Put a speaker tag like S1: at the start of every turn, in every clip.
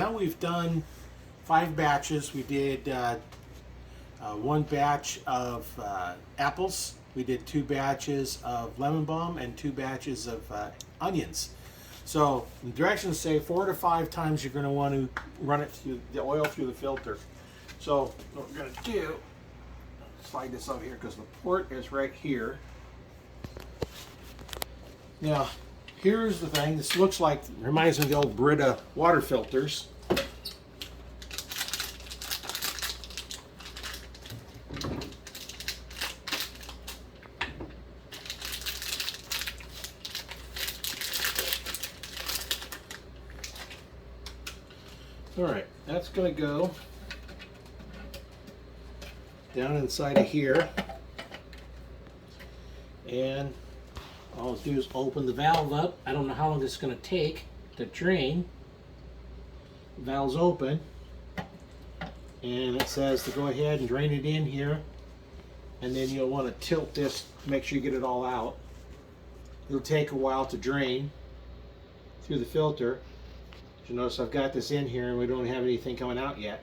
S1: now we've done 5 batches. We did one batch of apples. We did 2 batches of lemon balm and 2 batches of onions. So the directions say 4 to 5 times you're going to want to run it through the oil through the filter. So what we're going to do, slide this over here because the port is right here. Now, here's the thing. This looks like, reminds me of the old Brita water filters. All right, that's going to go down inside of here, and all I'll do is open the valve up. I don't know how long this is going to take to drain. The valve's open, and it says to go ahead and drain it in here, and then you'll want to tilt this to make sure you get it all out. It'll take a while to drain through the filter. You notice I've got this in here and we don't have anything coming out yet.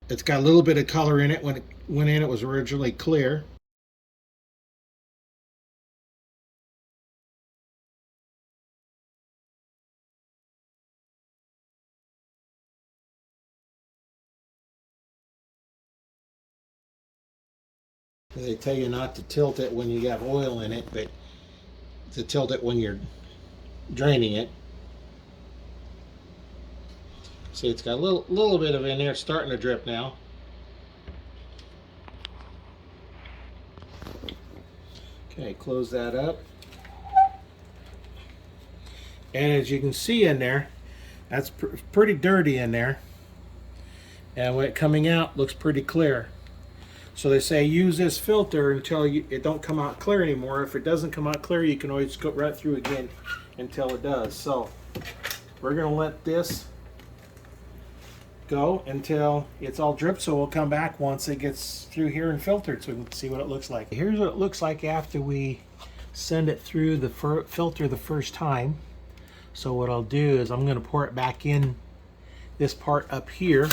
S1: It's got a little bit of color in it. When it went in, it was originally clear. They tell you not to tilt it when you have oil in it, but to tilt it when you're draining it. See, it's got a little bit of it in there. It's starting to drip now. Okay, close that up. And as you can see in there, that's pretty dirty in there. And when it coming out, looks pretty clear. So they say use this filter until it don't come out clear anymore. If it doesn't come out clear, you can always go right through again until it does. So we're going to let this go until it's all dripped. So we'll come back once it gets through here and filtered so we can see what it looks like. Here's what it looks like after we send it through the filter the first time. So what I'll do is I'm going to pour it back in this part up here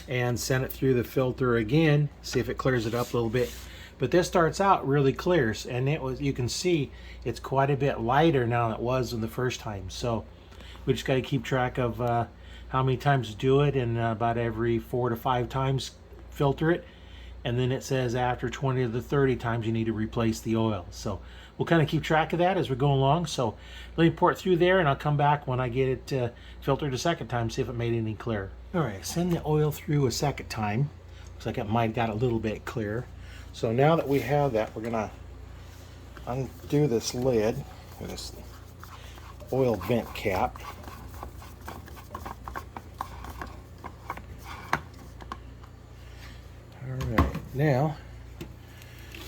S1: and send it through the filter again, see if it clears it up a little bit. But this starts out really clear, and you can see it's quite a bit lighter now than it was in the first time. So we just got to keep track of how many times to do it, and about every 4 to 5 times filter it. And then it says after 20 to 30 times you need to replace the oil. So we'll kind of keep track of that as we go along. So let me pour it through there, and I'll come back when I get it filtered a second time, see if it made any clearer. All right, send the oil through a second time. Looks like it might have got a little bit clearer. So now that we have that, we're gonna undo this lid with this oil vent cap. All right, now,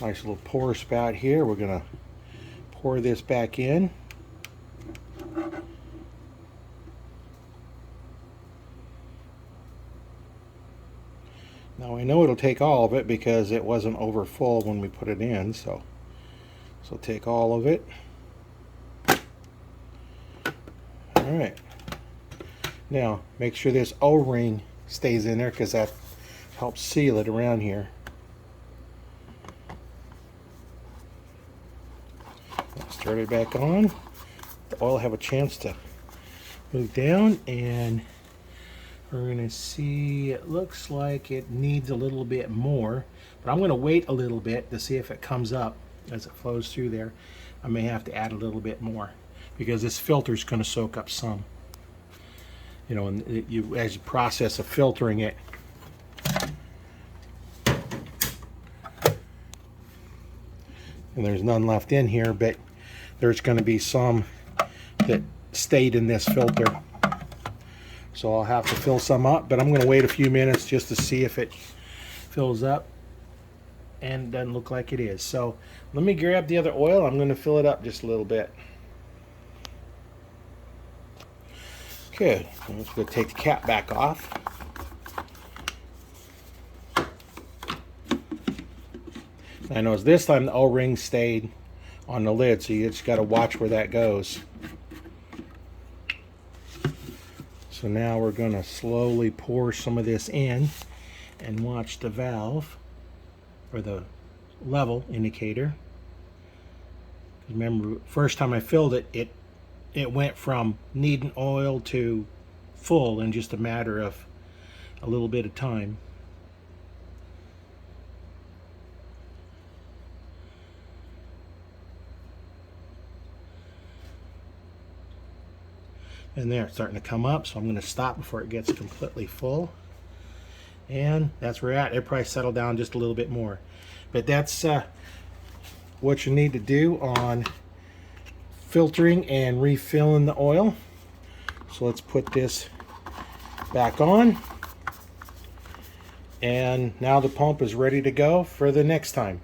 S1: nice little pour spout here. We're gonna pour this back in. Now we know it'll take all of it because it wasn't over full when we put it in, so take all of it. All right. Now make sure this O-ring stays in there because that helps seal it around here. Let's turn it back on. The oil have a chance to move down, and we're going to see, it looks like it needs a little bit more, but I'm going to wait a little bit to see if it comes up as it flows through there. I may have to add a little bit more because this filter is going to soak up some. You know, and as you process of filtering it, and there's none left in here, but there's going to be some that stayed in this filter. So I'll have to fill some up, but I'm going to wait a few minutes just to see if it fills up, and it doesn't look like it is. So let me grab the other oil. I'm going to fill it up just a little bit. Good. I'm just going to take the cap back off. I noticed this time the O-ring stayed on the lid, so you just got to watch where that goes. So now we're going to slowly pour some of this in and watch the valve, or the level indicator. Remember, first time I filled it, it went from needing oil to full in just a matter of a little bit of time. And there, it's starting to come up, so I'm going to stop before it gets completely full. And that's where we're at. It'll probably settle down just a little bit more. But that's what you need to do on filtering and refilling the oil. So let's put this back on. And now the pump is ready to go for the next time.